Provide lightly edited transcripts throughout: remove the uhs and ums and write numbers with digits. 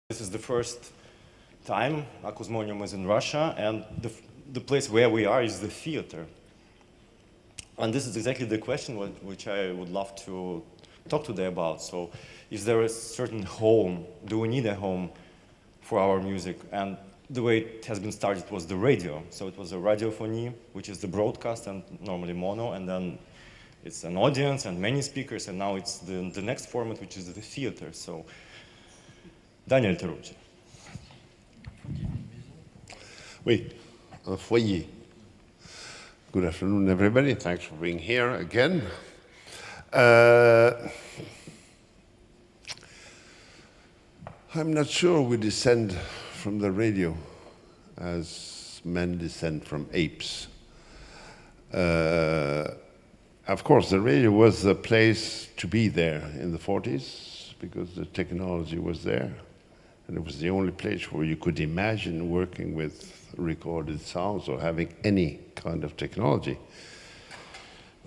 This is the first time Acousmonium is in Russia, and the place where we are is the theater. And this is exactly the question which I would love to talk today about. So, is there a certain home? Do we need a home for our music? And the way it has been started was the radio. So it was a radiophony, which is the broadcast and normally mono, and then it's an audience and many speakers, and now it's the next format, which is the theater. So, Daniel Teruggi. Oui, un foyer. Good afternoon, everybody. Thanks for being here again. I'm not sure we descend from the radio as men descend from apes. Of course, the radio was the place to be there in the 40s because the technology was there. And it was the only place where you could imagine working with recorded sounds or having any kind of technology.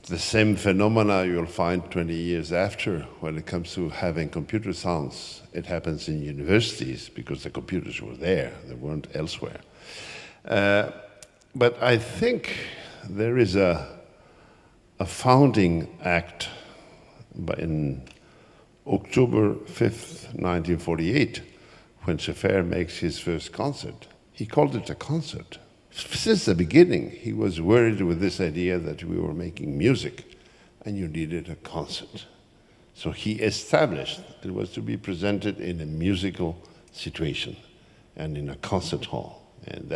The same phenomena you'll find 20 years after when it comes to having computer sounds. It happens in universities because the computers were there, they weren't elsewhere. But I think there is a founding act in October 5th, 1948, when Schaeffer makes his first concert. He called it a concert. Since the beginning, he was worried with this idea that we were making music and you needed a concert. So he established that it was to be presented in a musical situation and in a concert hall. And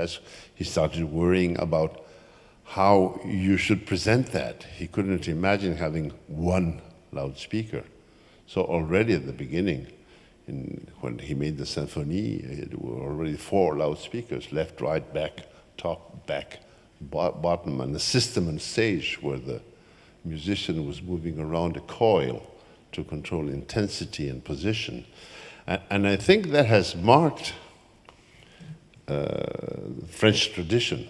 he started worrying about how you should present that. He couldn't imagine having one loudspeaker. So already at the beginning, when he made the symphony, there were already 4 loudspeakers, left, right, back, top, back, bottom, and a system on stage where the musician was moving around a coil to control intensity and position. And I think that has marked French tradition,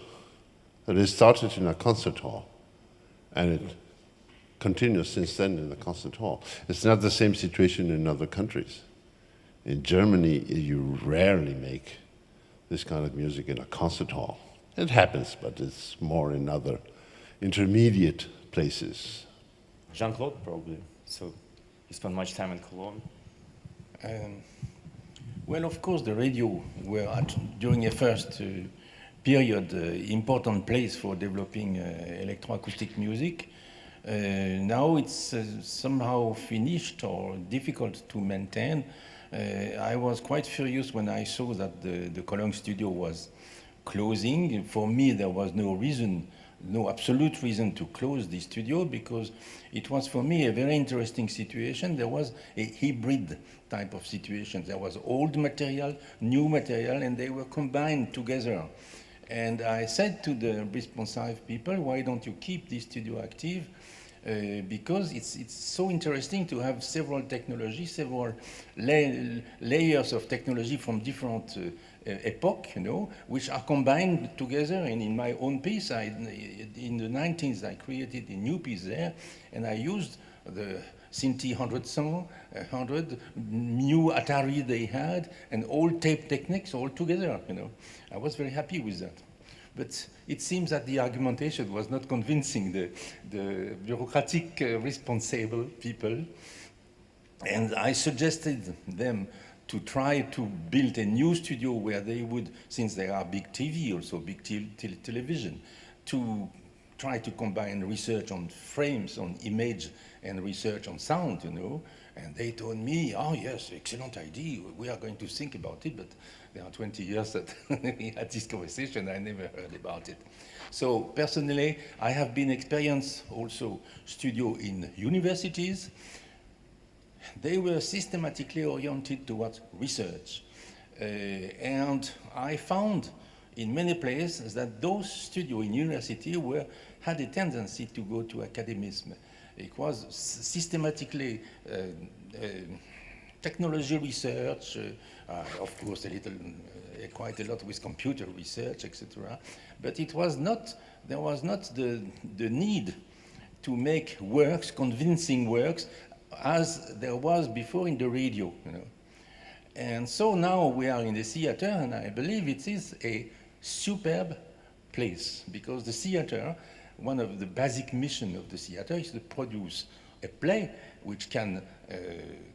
that it started in a concert hall, and it continues since then in the concert hall. It's not the same situation in other countries. In Germany, you rarely make this kind of music in a concert hall. It happens, but it's more in other intermediate places. Jean-Claude, probably. So you spent much time in Cologne. Well, of course, the radio were, during a first period, important place for developing electroacoustic music. Now it's somehow finished or difficult to maintain. I was quite furious when I saw that the Cologne studio was closing. For me, there was no reason, no absolute reason to close the studio, because it was for me a very interesting situation. There was a hybrid type of situation. There was old material, new material, and they were combined together. And I said to the responsive people, why don't you keep this studio active? Because it's so interesting to have several technologies, several layers of technology from different epoch, which are combined together. And in my own piece, in the 19th, I created a new piece there, and I used the Synthi 100, new Atari they had, and old tape techniques all together. I was very happy with that. But it seems that the argumentation was not convincing the bureaucratic responsible people. And I suggested them to try to build a new studio where they would, since there are big TV, also big television, to try to combine research on frames, on image, and research on sound, And they told me, oh yes, excellent idea, we are going to think about it, but there are 20 years that we had this conversation, I never heard about it. So personally, I have been experienced also studio in universities. They were systematically oriented towards research. And I found in many places that those studios in university had a tendency to go to academism. It was systematically technology research, of course quite a lot with computer research, etc. But there was not the need to make works, convincing works, as there was before in the radio. And so now we are in the theater, and I believe it is a superb place, because the theater, one of the basic missions of the theater is to produce a play which can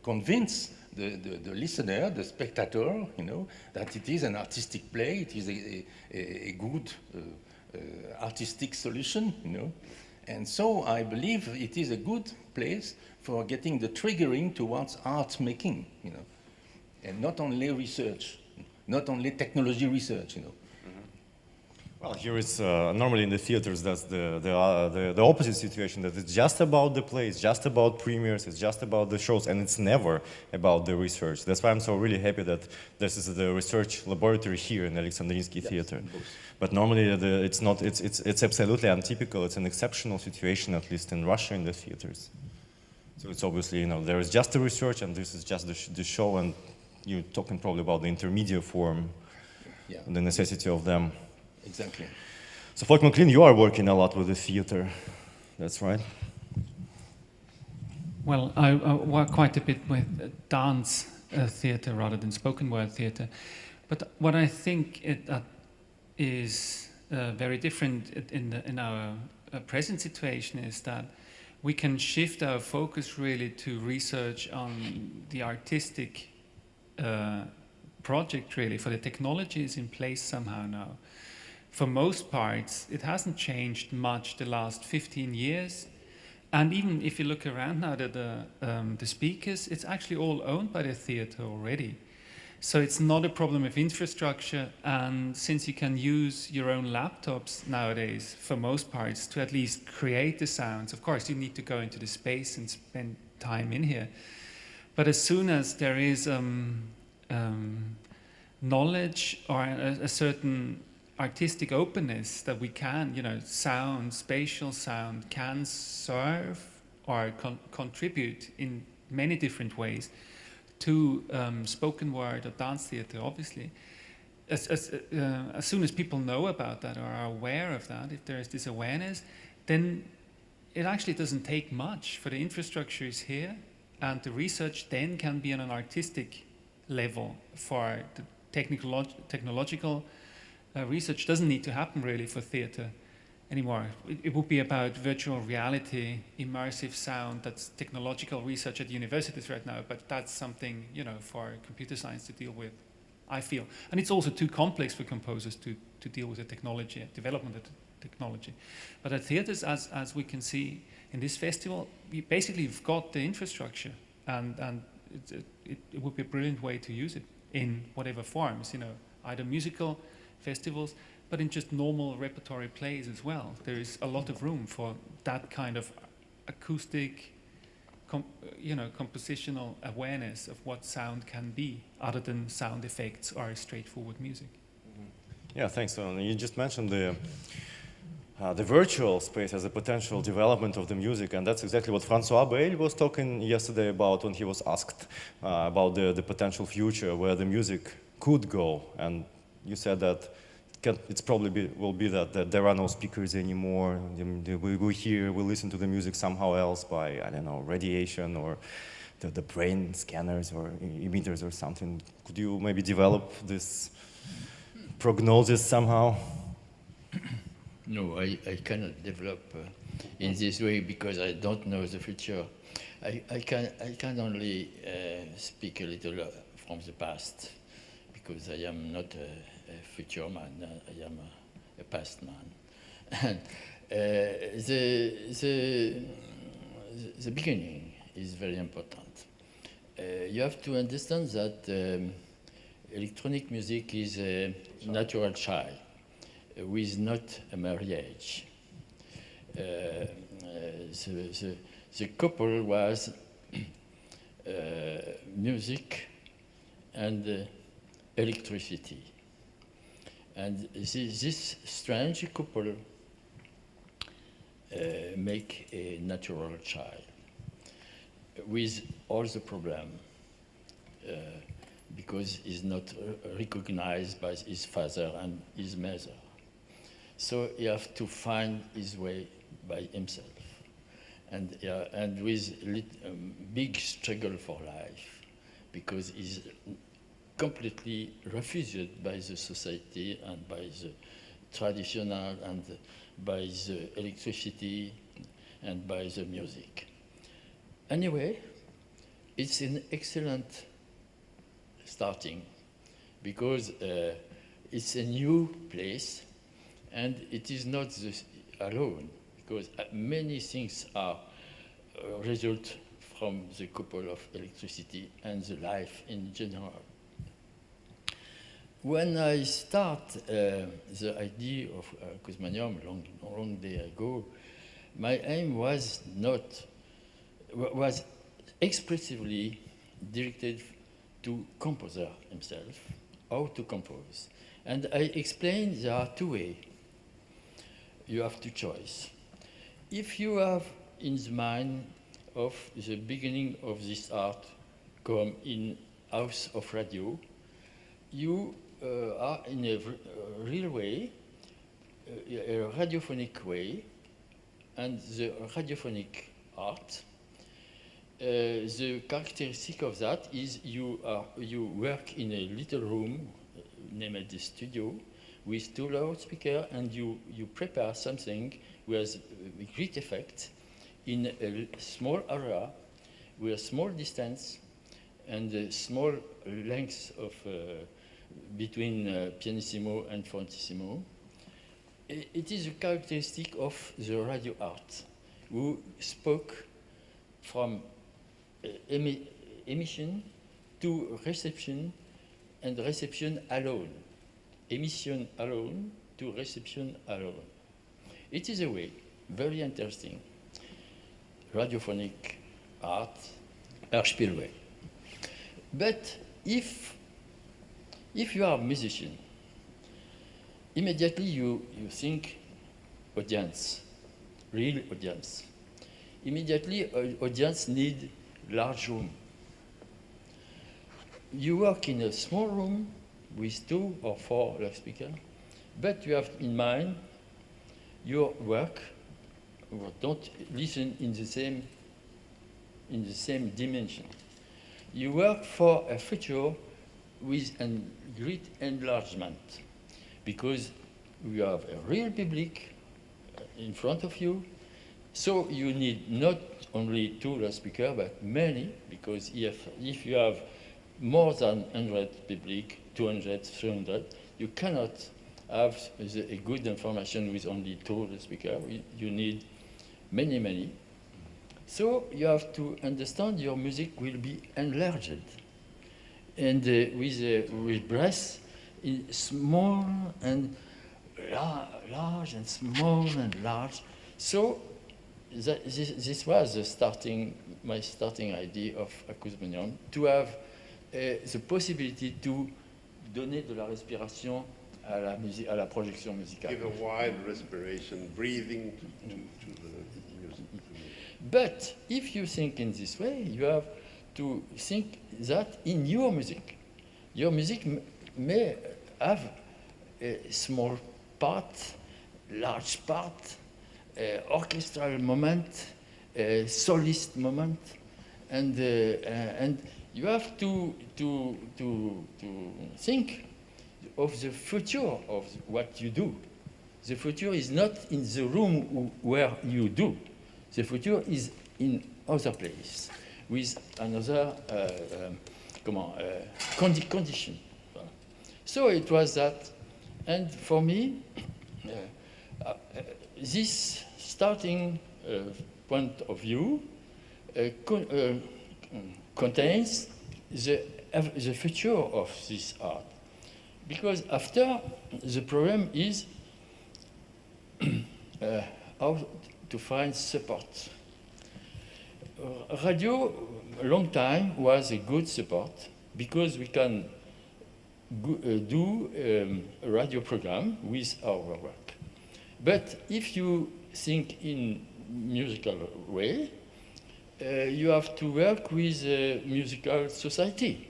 convince the listener, the spectator, you know, that it is an artistic play, it is a good artistic solution, you know. And so I believe it is a good place for getting the triggering towards art making, you know, and not only research, not only technology research, you know. Well, here is normally in the theaters that's the opposite situation, that it's just about the plays, just about premieres, it's just about the shows, and it's never about the research. That's why I'm so really happy that this is the research laboratory here in Alexandrinsky Theatre. But normally it's not. It's absolutely untypical. It's an exceptional situation, at least in Russia, in the theaters. So it's obviously, you know, there is just the research, and this is just the show, and you're talking probably about the intermediate form, and the necessity of them. Exactly. So, Volk McLean, you are working a lot with the theater. That's right. Well, I work quite a bit with dance theater rather than spoken word theater. But what I think is very different in our present situation is that we can shift our focus really to research on the artistic project, really, for the technology is in place somehow now. For most parts, it hasn't changed much the last 15 years. And even if you look around now at the speakers, it's actually all owned by the theater already. So it's not a problem of infrastructure. And since you can use your own laptops nowadays, for most parts, to at least create the sounds, of course, you need to go into the space and spend time in here. But as soon as there is knowledge or a certain artistic openness that we can, you know, sound, spatial sound can serve or contribute in many different ways to spoken word or dance theater, obviously. As soon as people know about that or are aware of that, if there is this awareness, then it actually doesn't take much, for the infrastructure is here, and the research then can be on an artistic level. For the technological research doesn't need to happen really for theater anymore. It would be about virtual reality, immersive sound. That's technological research at universities right now, but that's something, you know, for computer science to deal with, I feel. And it's also too complex for composers to deal with the technology, development of the technology. But at theaters, as we can see in this festival, we've got the infrastructure, and it would be a brilliant way to use it in whatever forms, you know, either musical festivals, but in just normal repertory plays as well. There is a lot of room for that kind of acoustic, compositional awareness of what sound can be, other than sound effects or straightforward music. Mm-hmm. Yeah, thanks. So you just mentioned the virtual space as a potential development of the music, and that's exactly what Francois Bayle was talking yesterday about when he was asked about the potential future where the music could go. And you said that it's probably will be that there are no speakers anymore. We listen to the music somehow else by, I don't know, radiation or the brain scanners or emitters or something. Could you maybe develop this prognosis somehow? No, I cannot develop in this way because I don't know the future. I can only speak a little from the past, because I am not a future man, I am a past man. And the beginning is very important. You have to understand that electronic music is a natural child with not a marriage. The couple was music and electricity. And this strange couple make a natural child with all the problem, because he's not recognized by his father and his mother. So he has to find his way by himself, and with big struggle for life, because he's completely refused by the society and by the traditional and by the electricity and by the music. Anyway, it's an excellent starting because it's a new place and it is not alone because many things are a result from the couple of electricity and the life in general. When I start the idea of Acousmonium long day ago, my aim was expressively directed to composer himself, how to compose. And I explained there are two ways. You have two choices. If you have in the mind of the beginning of this art come in house of radio, you are in a real way, a radiophonic way, and the radiophonic art. The characteristic of that is you work in a little room named the studio with 2 loudspeakers, and you prepare something with great effect in a small area with a small distance and a small length of between pianissimo and fortissimo. It is a characteristic of the radio art, who spoke from emission to reception, and reception alone. Emission alone to reception alone. It is a way, very interesting, radiophonic art, Hörspielway. But if you are a musician, immediately you think audience, real audience. Immediately audience need large room. You work in a small room with 2 or 4 loudspeakers, but you have in mind your work. Don't listen in the same dimension. You work for a future with a great enlargement, because you have a real public in front of you. So you need not only 2 loudspeakers, but many, because if you have more than 100 public, 200, 300, you cannot have a good information with only 2 loudspeakers. You need many, many. So you have to understand your music will be enlarged, and with breath in small and large and small and large. So this was my starting idea of Acousmonium, to have the possibility to donner de la respiration à la projection musicale. Give a wide respiration, breathing to the music. But if you think in this way, you have to think that in your music may have a small part, large part, orchestral moment, solist moment, and you have to think of the future of what you do. The future is not in the room where you do. The future is in other place with another condition. So it was that, and for me, this starting point of view contains the future of this art. Because after, the problem is how to find support. Radio, a long time, was a good support because we can do a radio program with our work. But if you think in musical way, you have to work with a musical society.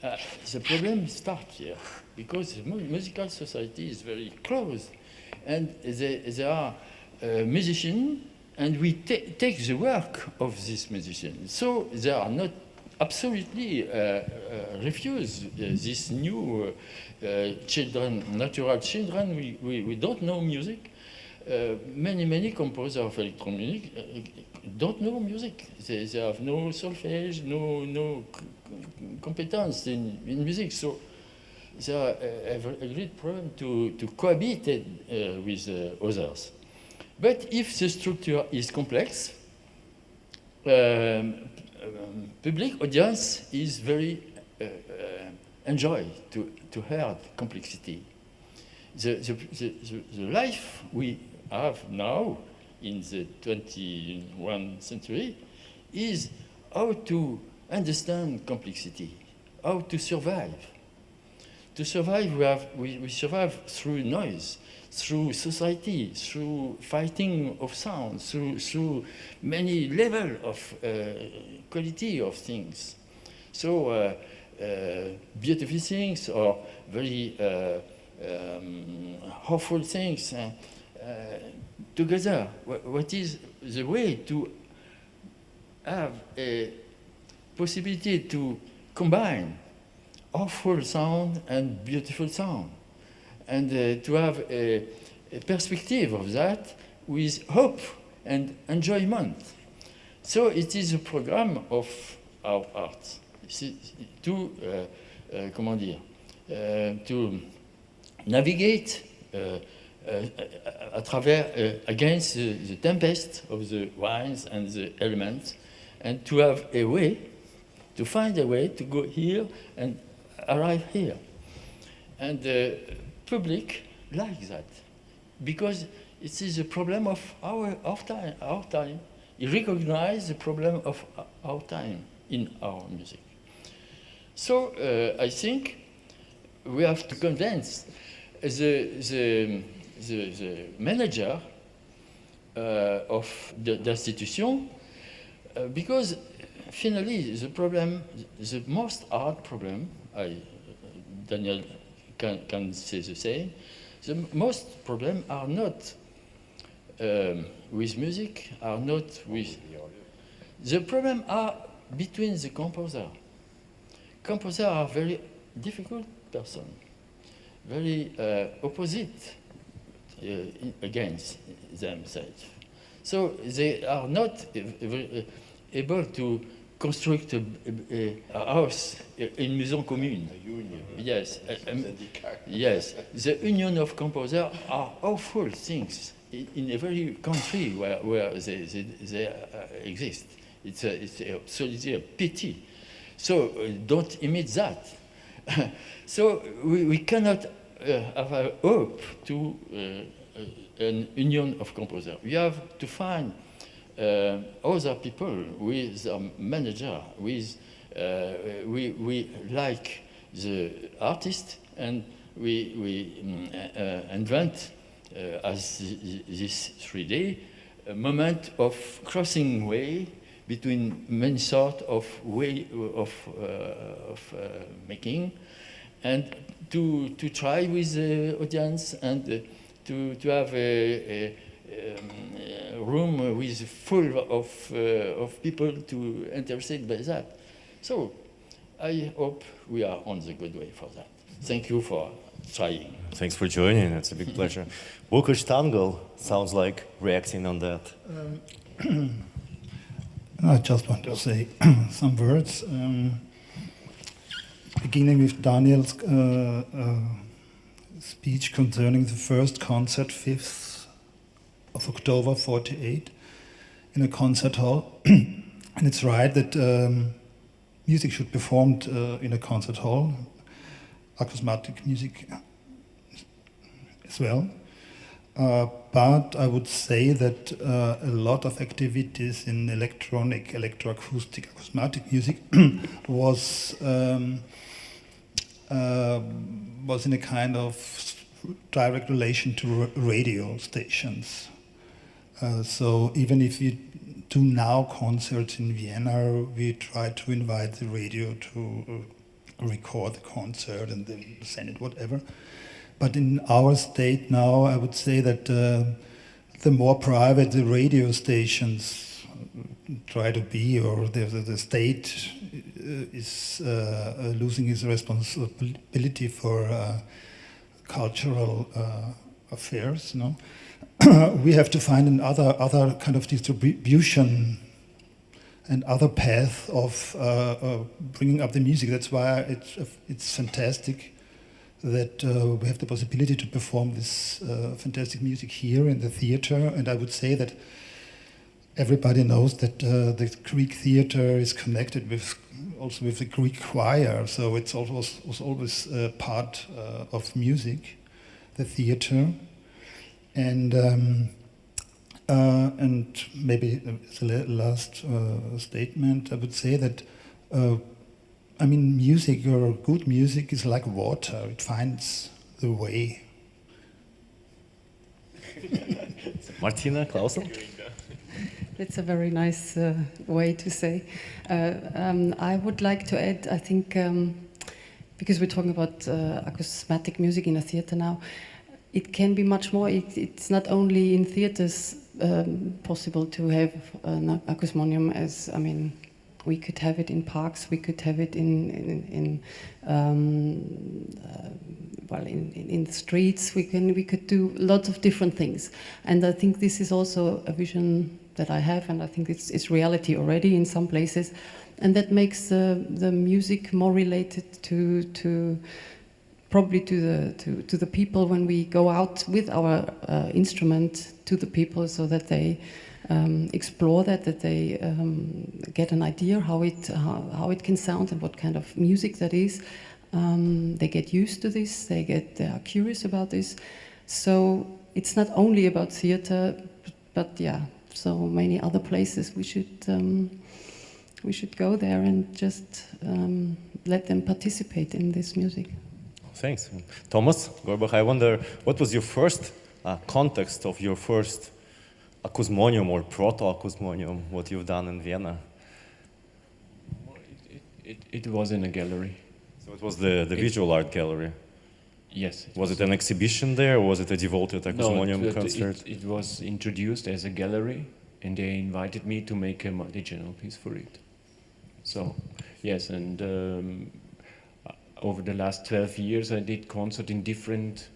The problem starts here, because the musical society is very close, and there are musicians, and we take the work of this musician. So they are not absolutely refuse this new children, natural children. We don't know music. Many composers of electronic don't know music. They have no solfège, no competence in music. So they have a great problem to cohabit with others. But if the structure is complex, public audience is very enjoy to hear complexity. The life we have now in the 21st century is how to understand complexity, how to survive. To survive, we survive through noise, through society, through fighting of sound, through many levels of quality of things. So beautiful things or very hopeful things together. What is the way to have a possibility to combine awful sound and beautiful sound, and to have a perspective of that with hope and enjoyment. So it is a program of our art to to navigate against the tempest of the winds and the elements, and to have a way, to find a way to go here and arrive here. And the public likes that, because it is a problem of our time. You recognize the problem of our time in our music. So I think we have to convince the manager of the institution, because finally the problem, the most hard problem, Daniel can say the same, the most problem are not with music, are not with... The problem are between the composer. Composers are very difficult person, very opposite against themselves. So they are not able to construct a house in maison commune. Yes, yes. The union of composers are awful things in every country where they exist. It's absolutely a pity. So don't imit that. So we cannot have a hope to an union of composers. We have to find other people with a manager, with we like the artist, and we invent as this 3D a moment of crossing way between many sort of way of making, and to try with the audience, and to have a room with full of people to interested by that. So I hope we are on the good way for that. Thank you for trying. Thanks for joining. It's a big pleasure. Łukasz Stangl sounds like reacting on that. I just want to say some words, beginning with Daniel's speech concerning the first concert, 5th of October 48, in a concert hall. And it's right that music should be performed in a concert hall, acousmatic music as well. But I would say that a lot of activities in electronic, electroacoustic, acousmatic music was in a kind of direct relation to radio stations. So even if we do now concerts in Vienna, we try to invite the radio to record the concert and then send it, whatever. But in our state now, I would say that the more private the radio stations try to be, or the state is losing his responsibility for cultural affairs. No, we have to find another kind of distribution and other path of bringing up the music. That's why it's fantastic that we have the possibility to perform this fantastic music here in the theater. And I would say that everybody knows that the Greek theater is connected also with the Greek choir, so it's was always part of music, the theater, and maybe the last statement, I would say that I mean, music or good music is like water; it finds the way. Martina Clausen? That's a very nice way to say. I would like to add, I think, because we're talking about acousmatic music in a theater now, it can be much more. It's not only in theaters possible to have an acousmonium, as, I mean, we could have it in parks, we could have it in the streets. We could do lots of different things, and I think this is also a vision that I have, and I think it's reality already in some places, and that makes the music more related to probably to the people when we go out with our instrument to the people, so that they explore that they get an idea how it can sound and what kind of music that is. They get used to this. They are curious about this. So it's not only about theater, but yeah, so many other places. We should go there and just let them participate in this music. Thanks. Thomas Gorbach, I wonder, what was your first context of your first acousmonium or proto-acousmonium, what you've done in Vienna? It was in a gallery. So it was the visual art gallery? Yes. Was it an exhibition there, or was it a devoted acousmonium concert? It was introduced as a gallery, and they invited me to make a multi-channel piece for it. So, yes, and over the last 12 years I did concert in different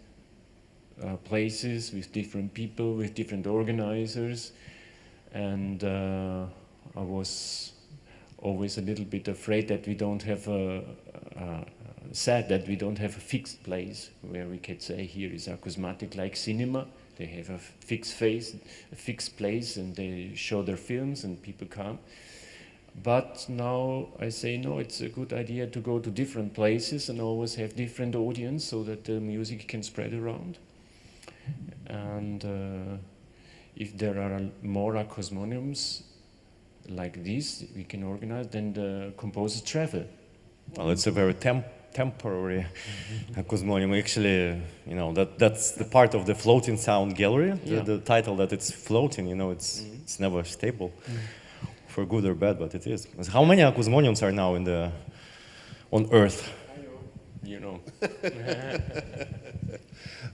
places, with different people, with different organizers, and I was always a little bit afraid that we don't have sad that we don't have a fixed place where we could say here is acousmatic, like cinema. They have a fixed place, and they show their films and people come. But now I say, no, it's a good idea to go to different places and always have different audience so that the music can spread around. And if there are more acousmoniums like this we can organize, then the composers travel. Well, it's a very temporary acousmonium. Actually, you know, that's the part of the floating sound gallery. Yeah. The title that it's floating, you know, it's never stable, for good or bad, but it is. How many acousmoniums are now on Earth? You know.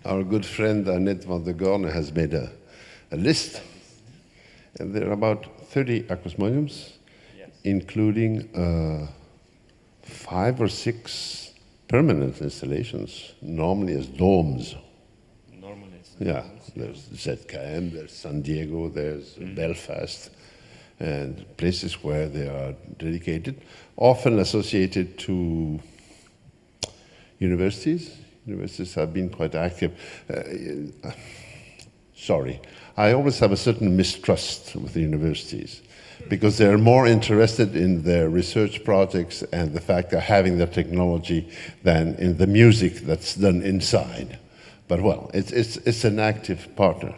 Our good friend Annette van der Gorne has made a list, and there are about 30 acousmoniums, Yes. including 5 or 6 permanent installations, normally as domes. Normally it's Yeah, there's ZKM, there's San Diego, there's Belfast, and places where they are dedicated, often associated to universities. Universities have been quite active. Sorry, I always have a certain mistrust with the universities, because they're more interested in their research projects and the fact they're having the technology than in the music that's done inside. But well, it's an active partner.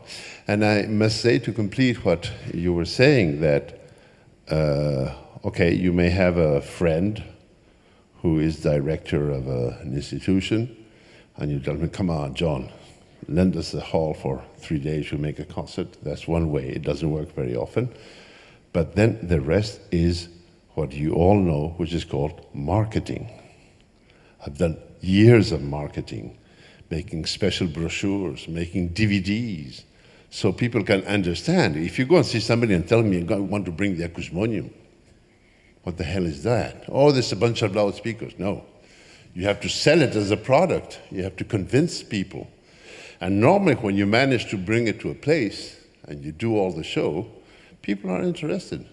And I must say, to complete what you were saying, that, okay, you may have a friend who is director of an institution, and you tell me, come on, John, lend us a hall for 3 days, we'll make a concert. That's one way. It doesn't work very often. But then the rest is what you all know, which is called marketing. I've done years of marketing, making special brochures, making DVDs, so people can understand. If you go and see somebody and tell me I want to bring the acousmonium, What the hell is that? Oh, there's a bunch of loudspeakers. No. You have to sell it as a product. You have to convince people. And normally when you manage to bring it to a place and you do all the show, people are interested.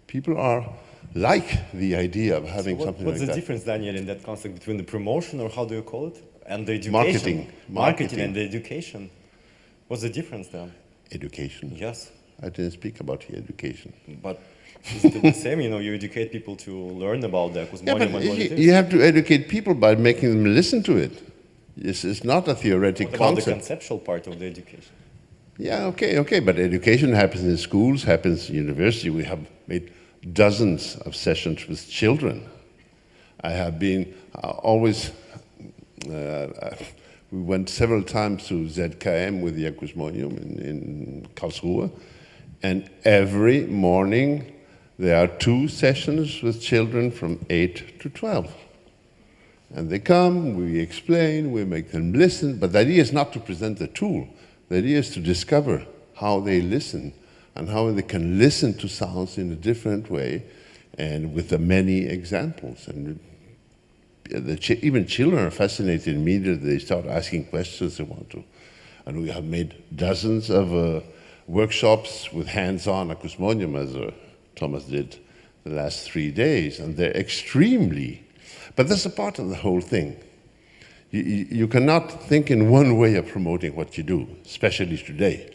People are like the idea of having something like that. What's the difference, Daniel, in that concept between the promotion, or how do you call it, and the education? Marketing. Marketing and the education. What's the difference then? Education? Yes. I didn't speak about the education. But isn't it the same? You know, you educate people to learn about the Acousmonium and what it is. You have to educate people by making them listen to it. It's not a theoretic What about concept. the conceptual part of the education? Yeah, okay, but education happens in schools, happens in university. We have made dozens of sessions with children. I have been we went several times to ZKM with the Acousmonium in Karlsruhe, and every morning there are 2 sessions with children from 8 to 12. And they come, we explain, we make them listen, but the idea is not to present the tool. The idea is to discover how they listen and how they can listen to sounds in a different way and with the many examples. And even children are fascinated immediately. They start asking questions they want to. And we have made dozens of workshops with hands-on Acousmonium, as Thomas did the last 3 days, and they're extremely, but that's a part of the whole thing. You cannot think in one way of promoting what you do, especially today.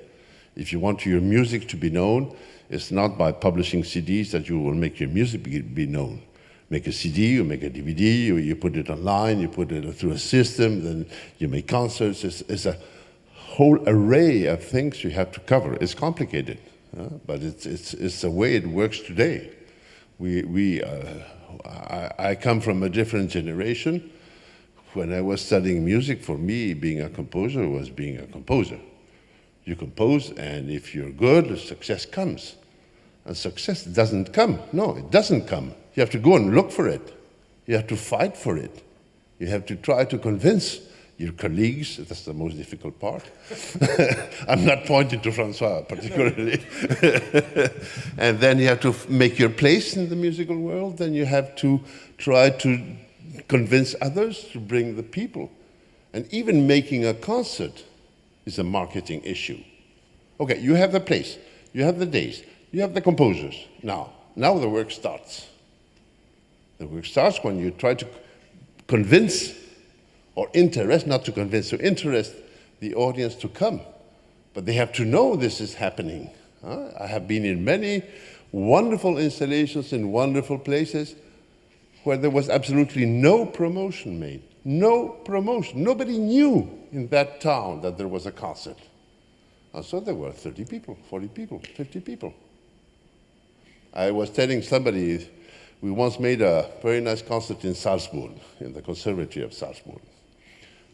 If you want your music to be known, it's not by publishing CDs that you will make your music be known. Make a CD, you make a DVD, or you put it online, you put it through a system, then you make concerts. It's a whole array of things you have to cover. It's complicated, but it's the way it works today. I come from a different generation. When I was studying music, for me, being a composer was being a composer. You compose, and if you're good, success comes. And success doesn't come. No, it doesn't come. You have to go and look for it. You have to fight for it. You have to try to convince your colleagues. That's the most difficult part. I'm not pointing to Francois particularly. And then you have to make your place in the musical world. Then you have to try to convince others to bring the people. And even making a concert is a marketing issue. Okay, you have the place, you have the days, you have the composers. Now the work starts. The work starts when you try to convince or interest, not to convince, to interest the audience to come. But they have to know this is happening. I have been in many wonderful installations in wonderful places where there was absolutely no promotion made. No promotion. Nobody knew in that town that there was a concert. And so there were 30 people, 40 people, 50 people. I was telling somebody, we once made a very nice concert in Salzburg, in the Conservatory of Salzburg.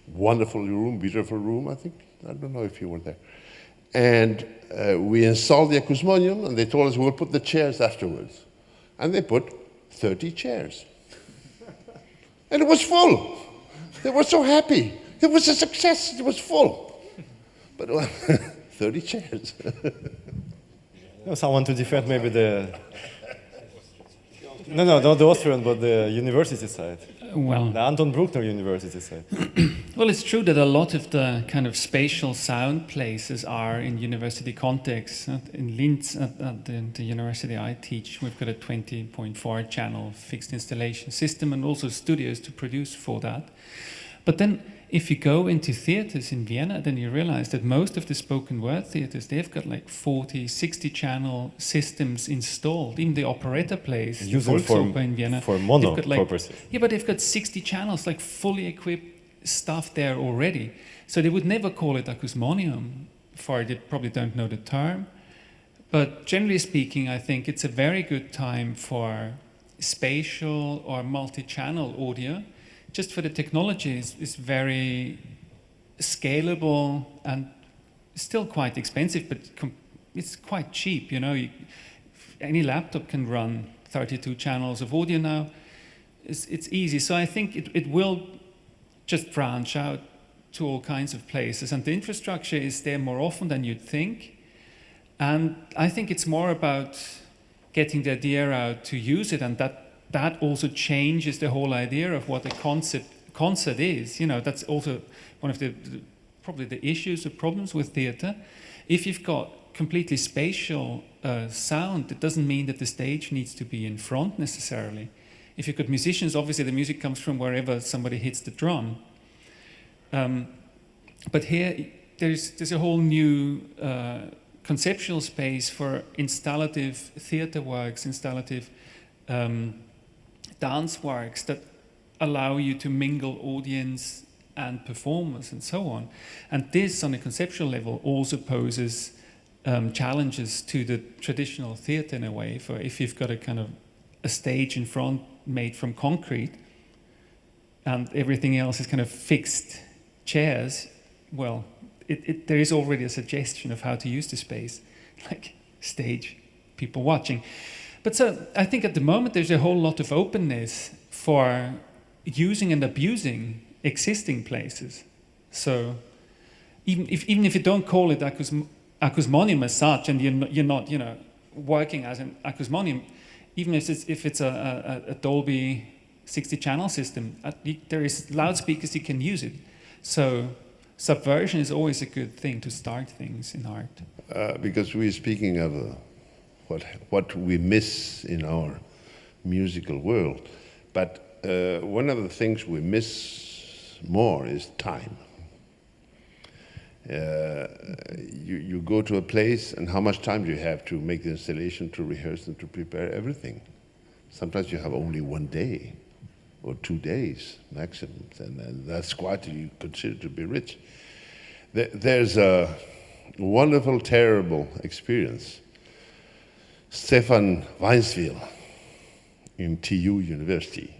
Wonderful room, beautiful room, I think. I don't know if you were there. And we installed the Acousmonium, and they told us we'll put the chairs afterwards. And they put 30 chairs. And it was full. They were so happy. It was a success. It was full. But 30 chairs. Someone to defend maybe the... No, not the Austrian, but the university side. Well, the Anton Bruckner University side. Well, it's true that a lot of the kind of spatial sound places are in university context. In Linz, at the university I teach, we've got a 20.4 channel fixed installation system and also studios to produce for that. But then if you go into theaters in Vienna, then you realize that most of the spoken word theaters, they've got like 40, 60 channel systems installed. Even the operetta plays, the Volksoper in Vienna, for mono like, purposes. Yeah, but they've got 60 channels, like fully equipped stuff there already. So they would never call it Acousmonium, for they probably don't know the term. But generally speaking, I think it's a very good time for spatial or multi-channel audio. Just for the technology is very scalable and still quite expensive, but it's quite cheap. You know, any laptop can run 32 channels of audio now. It's easy. So I think it will just branch out to all kinds of places, and the infrastructure is there more often than you'd think. And I think it's more about getting the idea out to use it, and that that also changes the whole idea of what a concert is. You know, that's also one of the probably the issues or problems with theatre. If you've got completely spatial sound, it doesn't mean that the stage needs to be in front necessarily. If you've got musicians, obviously the music comes from wherever somebody hits the drum. But here there's a whole new conceptual space for installative theatre works, installative dance works that allow you to mingle audience and performers and so on. And this, on a conceptual level, also poses challenges to the traditional theatre in a way. For if you've got a kind of a stage in front made from concrete and everything else is kind of fixed chairs, well, there is already a suggestion of how to use the space, like stage, people watching. But so I think at the moment there's a whole lot of openness for using and abusing existing places. So even if you don't call it Acousmonium as such, and you're not working as an Acousmonium, even if it's a Dolby 60-channel system, there is loudspeakers, you can use it. So subversion is always a good thing to start things in art. Because we're speaking of what we miss in our musical world, but one of the things we miss more is time. You go to a place, and how much time do you have to make the installation, to rehearse, and to prepare everything? Sometimes you have only 1 day or 2 days maximum, and that's quite you consider to be rich. There's a wonderful, terrible experience. Stefan Weinswil in TU University,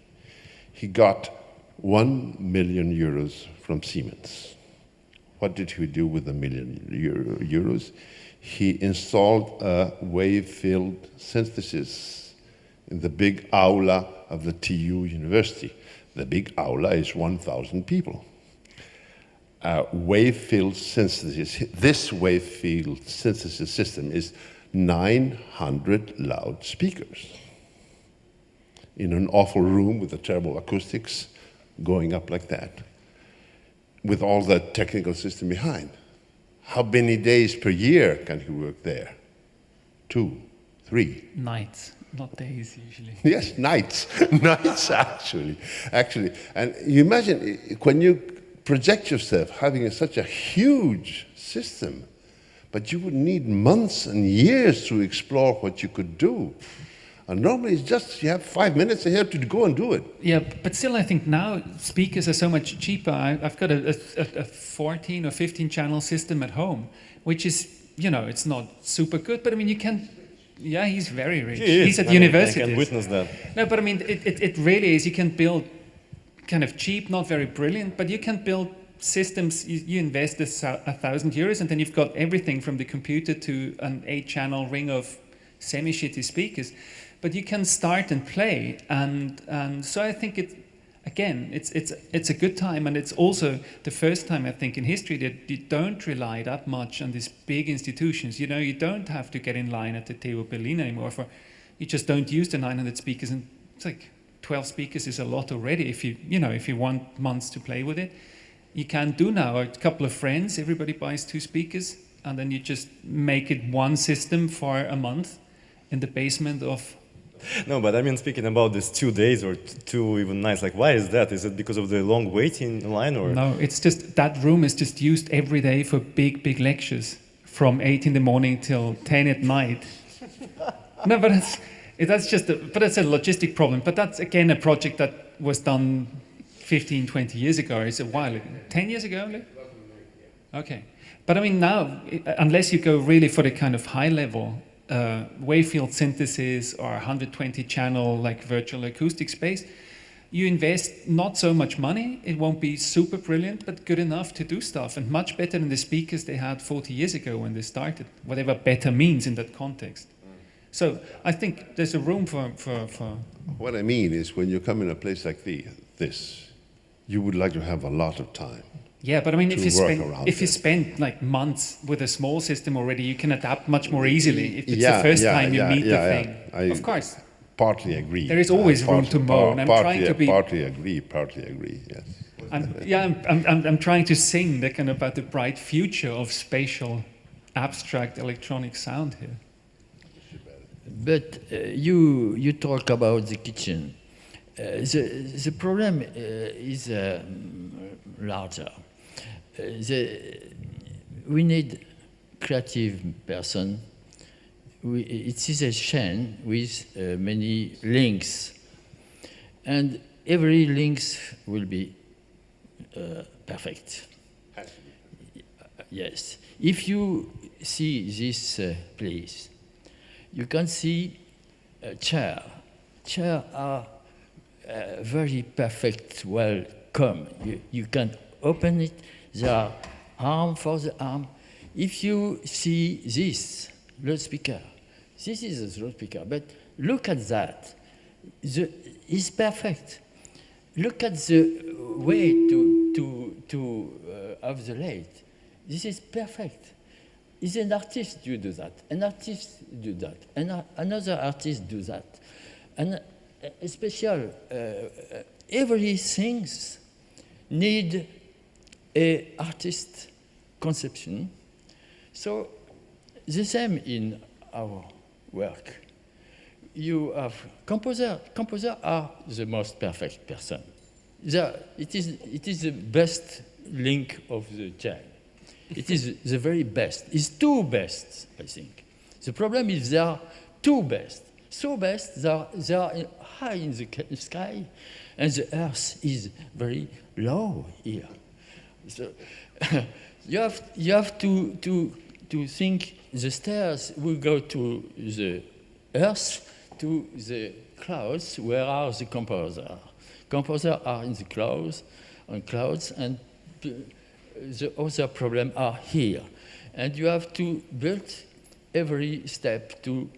he got 1 million euros from Siemens. What did he do with the €1 million? He installed a wave-filled synthesis in the big aula of the TU University. The big aula is 1,000 people. Wave-filled synthesis, this wave-filled synthesis system is 900 loudspeakers in an awful room with the terrible acoustics going up like that, with all the technical system behind. How many days per year can he work there? 2, 3? Nights, not days usually. Yes, nights. Nights, actually. And you imagine when you project yourself having such a huge system, but you would need months and years to explore what you could do. And normally it's just, you have 5 minutes ahead to go and do it. Yeah, but still I think now speakers are so much cheaper. I've got a 14 or 15 channel system at home, which is, it's not super good, but I mean, you can, yeah, he's very rich. He's at university. I can witness that. No, but I mean, it really is, you can build kind of cheap, not very brilliant, but you can build systems, you invest €1,000 and then you've got everything from the computer to an 8-channel ring of semi-shitty speakers. But you can start and play, and so I think it's a good time, and it's also the first time I think in history that you don't rely that much on these big institutions. You don't have to get in line at the TU Berlin anymore. You just don't use the 900 speakers, and it's like 12 speakers is a lot already. If you want months to play with it, you can do now a couple of friends. Everybody buys 2 speakers, and then you just make it one system for a month in the basement of. No, but I mean, speaking about this 2 days or 2 even nights, like, why is that? Is it because of the long waiting line, or? No, it's just that room is just used every day for big lectures from 8 in the morning till 10 at night. No, but that's a logistic problem. But that's again a project that was done 15, 20 years ago. It's a while, 10 years ago only? Okay. But I mean now, unless you go really for the kind of high level wave-field synthesis or 120 channel like virtual acoustic space, you invest not so much money. It won't be super brilliant, but good enough to do stuff, and much better than the speakers they had 40 years ago when they started, whatever better means in that context. So I think there's a room for... What I mean is, when you come in a place like this, you would like to have a lot of time. Yeah, but I mean, if you spend like months with a small system already, you can adapt much more easily. If it's the first time you meet the thing, of course. partly agree. There is always room to moan. I'm trying to be... Partly agree, yes. I'm trying to sing the kind of about the bright future of spatial, abstract electronic sound here. But you talk about the kitchen. The problem is larger. We need creative person. It is a chain with many links, and every links will be perfect. Yes. If you see this place, you can see a chair. Chairs are very perfect, welcome. You can open it. There are arm for the arm. If you see this loudspeaker, this is a loudspeaker, but look at that. It's perfect. Look at the way to have the light. This is perfect. Is an artist you do that. An artist do that. Another artist do that. And a special everything need a artist conception. So the same in our work. You have composer. Composer are the most perfect person. It is the best link of the chain. It is the very best. It's two best, I think. The problem is there are two best. So best, they are high in the sky, and the earth is very low here. So you have to think the stairs will go to the earth, to the clouds. Where are the composers? Composers are in the clouds, and the other problems are here. And you have to build every step to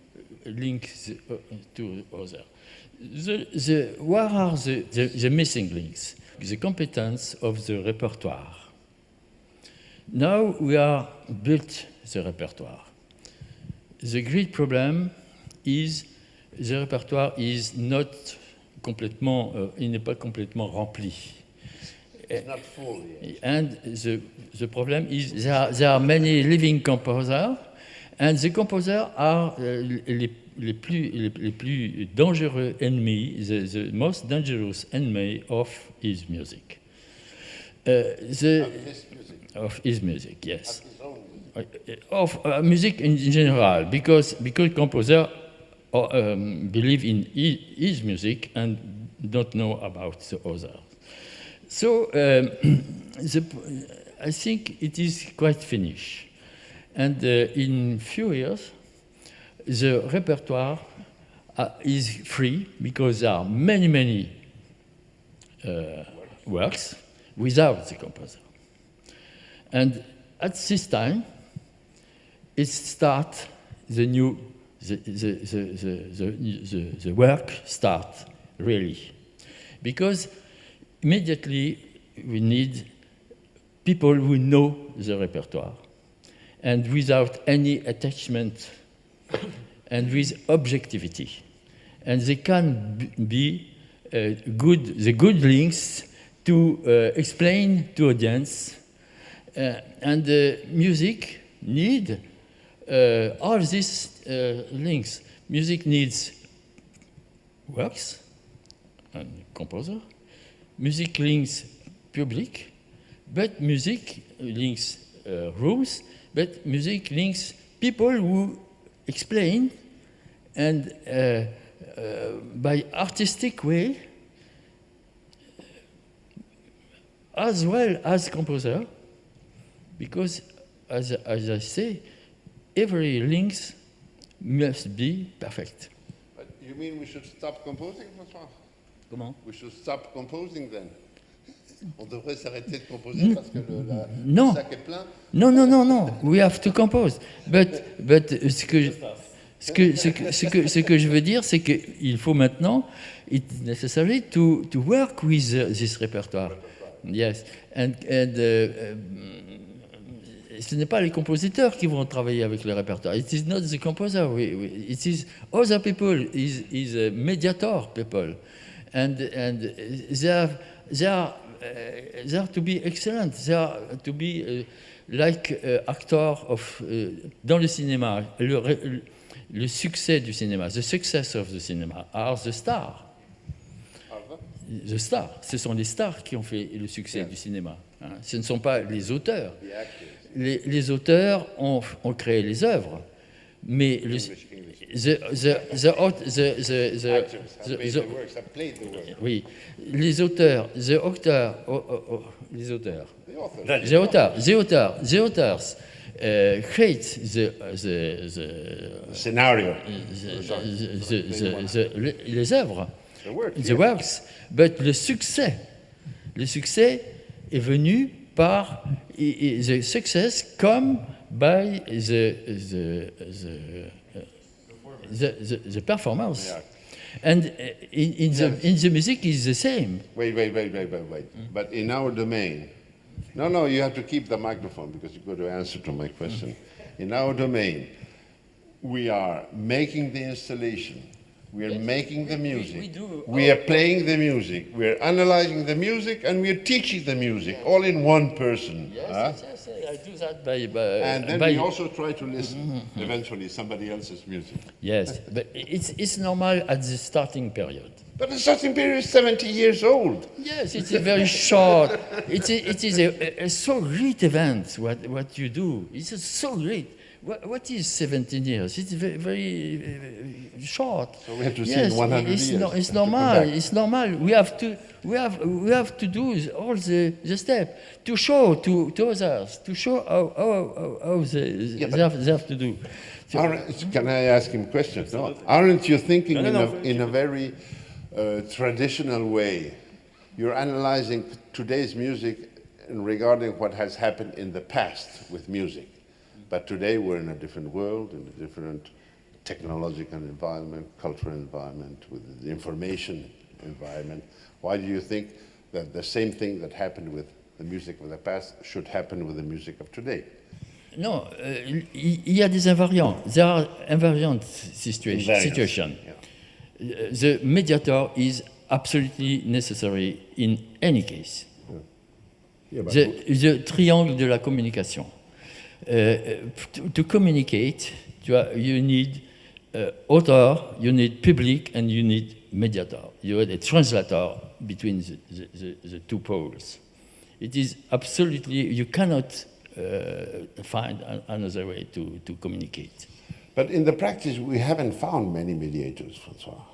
link to other. Where are the missing links? The competence of the repertoire. Now we are built the repertoire. The great problem is the répertoire is not complètement, il n'est pas complètement rempli. It's not full yet. And the problem is there are many living composers, and the composers are les plus dangereux ennemis, the most dangerous enemy of his music. Of his music, yes. Of music in general, because composers believe in his music and don't know about the others. So I think it is quite finished. And in few years, the repertoire is free because there are many works without the composer. And at this time, it starts the work start really, because immediately we need people who know the repertoire, and without any attachment, and with objectivity, and they can be the good links to explain to audience, and the music need all these links. Music needs works and composer. Music links public, but music links rules, but music links people who explain, and by artistic way, as well as composer, because as I say, every links must be perfect. But you mean we should stop composing, Francois? Comment? We should stop composing then. On devrait s'arrêter de composer parce que non. le sac est plein. Non. We have to compose. But ce que je veux dire, c'est qu'il faut maintenant, it's necessary to work with this repertoire. Yes, and ce n'est pas les compositeurs qui vont travailler avec le répertoire. It is not the composer. It is other people. Is a mediator people, and they are to be excellent. They are to be like actors of dans le cinéma. Le succès du cinéma, the success of the cinema, are the stars. The stars, ce sont les stars qui ont fait le succès du cinéma. Hein. Ce ne sont pas les auteurs. Les auteurs ont créé les œuvres, mais oui, les auteurs, the authors create the Scenario. les œuvres, the works, but le succès est venu par the success come by the performance. And in the music is the same. Wait. But in our domain, no, you have to keep the microphone because you've got to answer to my question. In our domain, we are making the installation, we are making the music, we are playing the music, we are analyzing the music, and we are teaching the music, all in one person. Yes, I do that by and then we also try to listen eventually somebody else's music. Yes, but it's normal at the starting period. But the starting period is 70 years old. Yes, it's a very short. It is a so great event. What you do, it's so great. What is 17 years? It's very short. So we have to see in 100 years. It's normal. It's normal. We have to do all the steps to show to others, to show how they have to do. So, can I ask him questions? No. Aren't you thinking in a very traditional way? You're analyzing today's music and regarding what has happened in the past with music. But today we're in a different world, in a different technological environment, cultural environment, with the information environment. Why do you think that the same thing that happened with the music of the past should happen with the music of today? No, il y a des invariants. There are invariant situation. Yeah. The mediator is absolutely necessary in any case. Yeah, the triangle de la communication. To communicate, you need author, you need public, and you need mediator. You need a translator between the two poles. It is absolutely, you cannot find another way to communicate. But in the practice, we haven't found many mediators, Francois.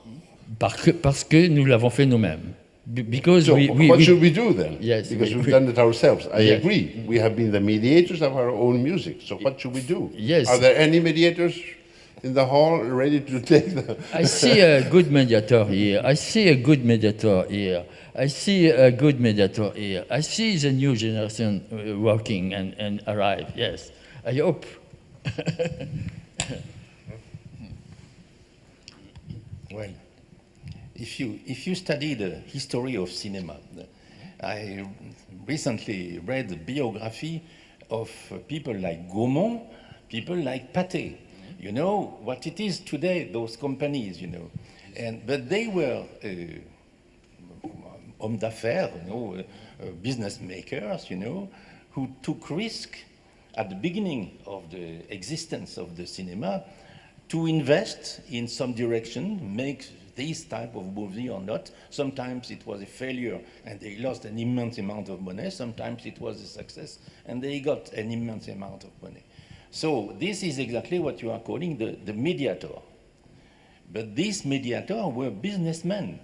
Parce que nous l'avons fait nous-mêmes. Because so what should we do then? Yes, because we've done it ourselves. I agree. We have been the mediators of our own music. So what should we do? Yes. Are there any mediators in the hall ready to take the... I see a good mediator here. I see a good mediator here. I see a good mediator here. I see the new generation working and arrive. Yes. I hope. Well, if you study the history of cinema, I recently read the biography of people like Gaumont, people like Pathé. You know what it is today, those companies, you know. But they were hommes d'affaires, you know, business makers, you know, who took risk at the beginning of the existence of the cinema to invest in some direction, make this type of movie or not. Sometimes it was a failure and they lost an immense amount of money. Sometimes it was a success and they got an immense amount of money. So this is exactly what you are calling the mediator. But these mediators were businessmen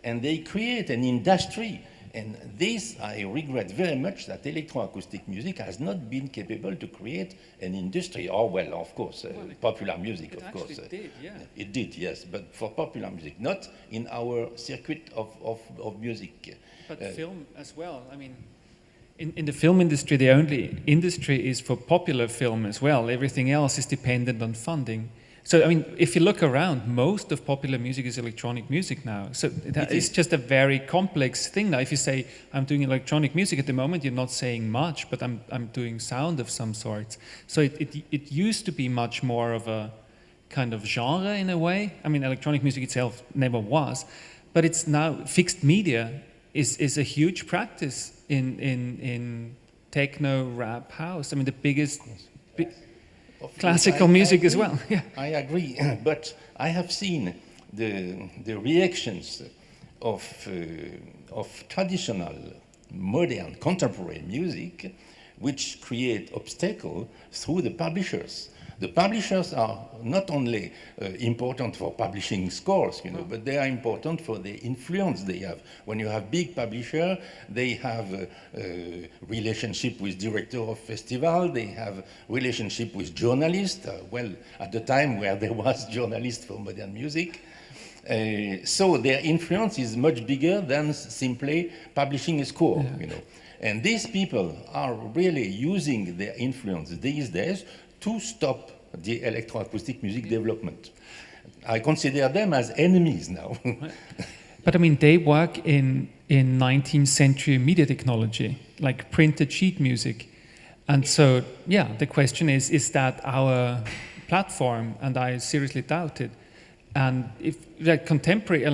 and they create an industry. And this, I regret very much that electroacoustic music has not been capable to create an industry. Oh, well, of course, popular music, of course. It did, yeah. It did, yes, but for popular music, not in our circuit of music. But film as well. I mean, in the film industry, the only industry is for popular film as well. Everything else is dependent on funding. So, I mean, if you look around, most of popular music is electronic music now. So it's just a very complex thing now. If you say, I'm doing electronic music at the moment, you're not saying much, but I'm doing sound of some sort. So it used to be much more of a kind of genre in a way. I mean, electronic music itself never was, but it's now, fixed media is a huge practice in techno, rap, house. I mean, the biggest... classical music as well. Yeah. I agree, but I have seen the reactions of traditional, modern, contemporary music, which create obstacles through the publishers. The publishers are not only important for publishing scores, you know, but they are important for the influence they have. When you have big publisher, they have a relationship with director of festival, they have relationship with journalists, well, at the time where there was journalists for modern music. So their influence is much bigger than simply publishing a score, you know. And these people are really using their influence these days to stop the electroacoustic music development. I consider them as enemies now. But I mean, they work in 19th century media technology, like printed sheet music. And so, yeah, the question is that our platform? And I seriously doubt it. And if like contemporary,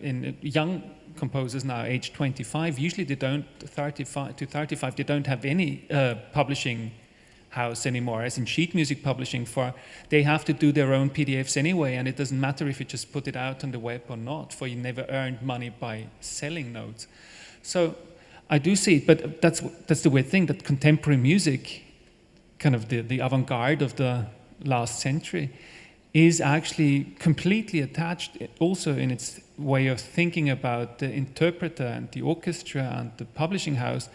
in young composers now, age 25, usually they don't, 35 to 35, they don't have any publishing house anymore, as in sheet music publishing. They have to do their own PDFs anyway, and it doesn't matter if you just put it out on the web or not, for you never earned money by selling notes. So I do see it, but that's the weird thing, that contemporary music, kind of the avant-garde of the last century, is actually completely attached also in its way of thinking about the interpreter and the orchestra and the publishing house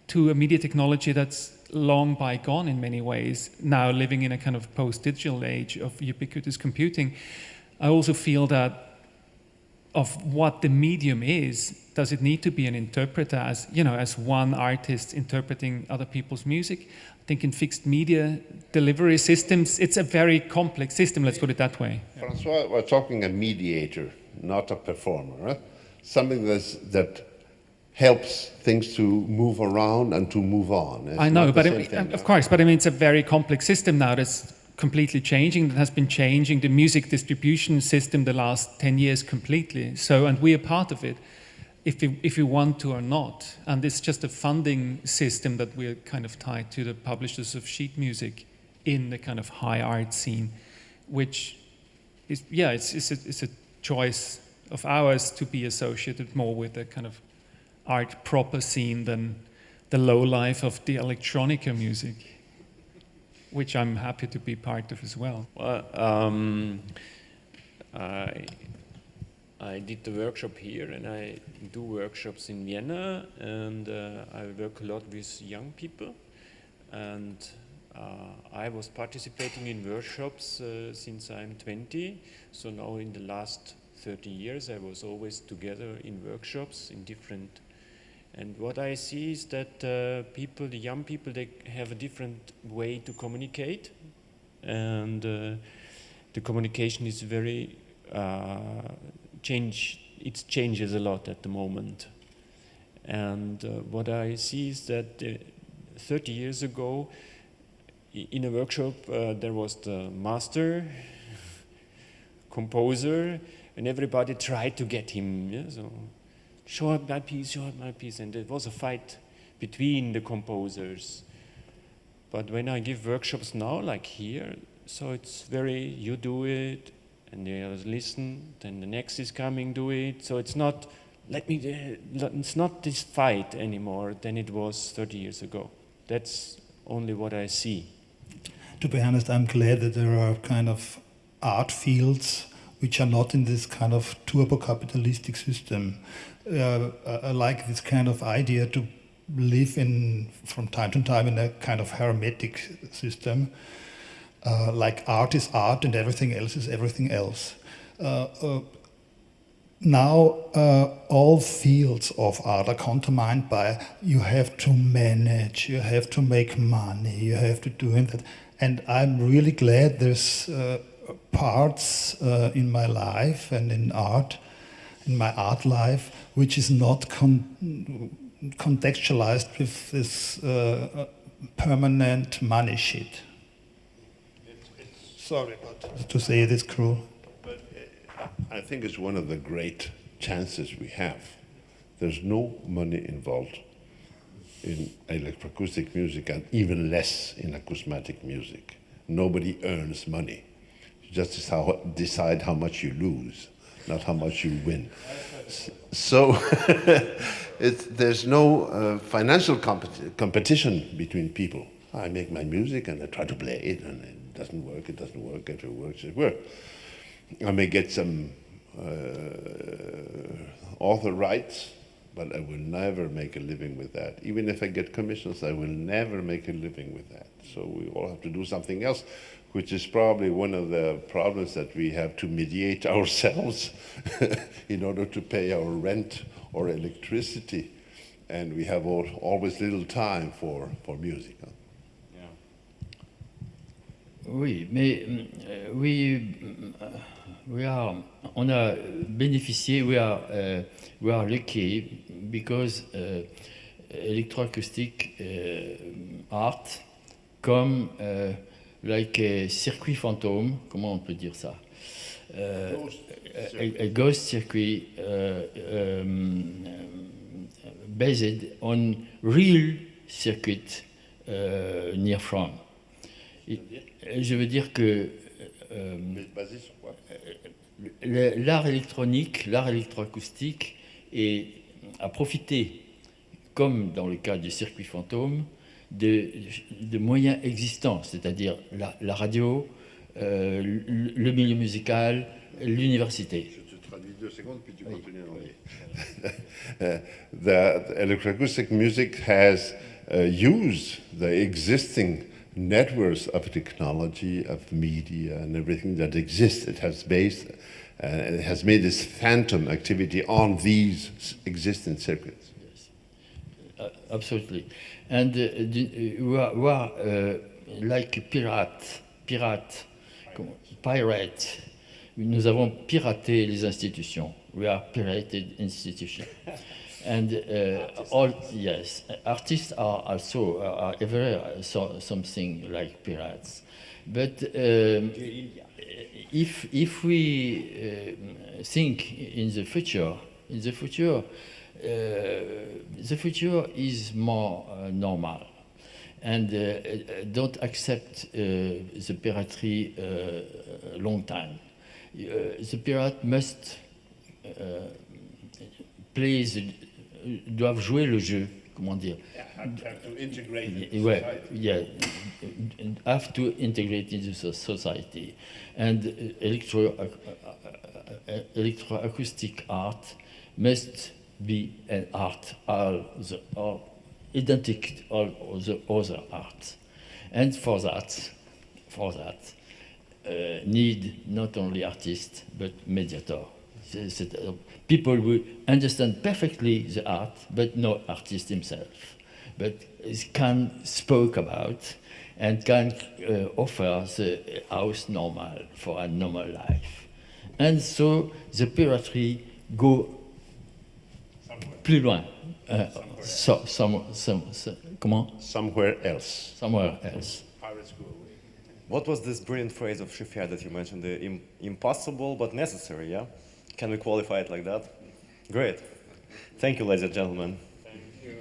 to a media technology that's long bygone in many ways, now living in a kind of post-digital age of ubiquitous computing. I also feel that of what the medium is, does it need to be an interpreter as, you know, as one artist interpreting other people's music? I think in fixed media delivery systems, it's a very complex system, let's put it that way. Francois, we're talking a mediator, not a performer, right? Something that helps things to move around and to move on. It's I know, but of course, but I mean, it's a very complex system now that's completely changing, that has been changing the music distribution system the last 10 years completely. So, and we are part of it, if we want to or not. And it's just a funding system that we're kind of tied to the publishers of sheet music in the kind of high art scene, which is, yeah, it's a choice of ours to be associated more with the kind of art proper scene than the low life of the electronica music, which I'm happy to be part of as well. Well, I did the workshop here, and I do workshops in Vienna, and I work a lot with young people, and I was participating in workshops since I'm 20, so now in the last 30 years I was always together in workshops in different. And what I see is that the young people, they have a different way to communicate, and the communication is very it changes a lot at the moment. And what I see is that 30 years ago, in a workshop, there was the master, composer, and everybody tried to get him. Yeah? So, show up my piece, and there was a fight between the composers. But when I give workshops now, like here, so it's very, you do it, and the others listen, then the next is coming, do it. So it's not, it's not this fight anymore than it was 30 years ago. That's only what I see. To be honest, I'm glad that there are kind of art fields which are not in this kind of turbo-capitalistic system. I like this kind of idea to live from time to time in a kind of hermetic system, like art is art and everything else is everything else. Now all fields of art are contaminated by you have to manage, you have to make money, you have to do that. And I'm really glad there's parts in my life and in art, in my art life, which is not contextualized with this permanent money shit. Sorry to say it is cruel. But I think it's one of the great chances we have. There's no money involved in electroacoustic music, and even less in acousmatic music. Nobody earns money. You just decide how much you lose, not how much you win. So there's no financial competition between people. I make my music and I try to play it, and it doesn't work, it doesn't work, if it works, it works. I may get some author rights, but I will never make a living with that. Even if I get commissions, I will never make a living with that. So we all have to do something else, which is probably one of the problems that we have to mediate ourselves in order to pay our rent or electricity. And we have always little time for music. Huh? Oui, mais on a bénéficié, we are lucky because electroacoustic art comme like a circuit fantôme, comment on peut dire ça? A ghost circuit based on real circuit near from. Je veux dire que l'art électronique, l'art électroacoustique a profité, comme dans le cas du circuit fantôme, de moyens existants, c'est-à-dire la radio, le milieu musical, l'université. Je te traduis 2 secondes, puis tu continues en anglais. The electroacoustic music has used the existing networks of technology, of media, and everything that exists. It has based, it has made this phantom activity on these existing circuits. Yes, absolutely. And we are like pirate. Nous avons piraté les institutions. We are pirated institutions. And artists are also something like pirates. But if we think in the future, the future is more normal, and don't accept the piratery long time. The pirate must doivent jouer le jeu, comment dire? Have to integrate into society. And electroacoustic art must be an art, identical to all the other art. And for that, need not only artists, but mediator. People will understand perfectly the art, but no artist himself. But can speak about and can offer the house normal for a normal life. And so the piratery go plus loin. Somewhere else. Somewhere else. Pirates go away. What was this brilliant phrase of Schiffer that you mentioned, the impossible but necessary, yeah? Can we qualify it like that? Great. Thank you, ladies and gentlemen. Thank you.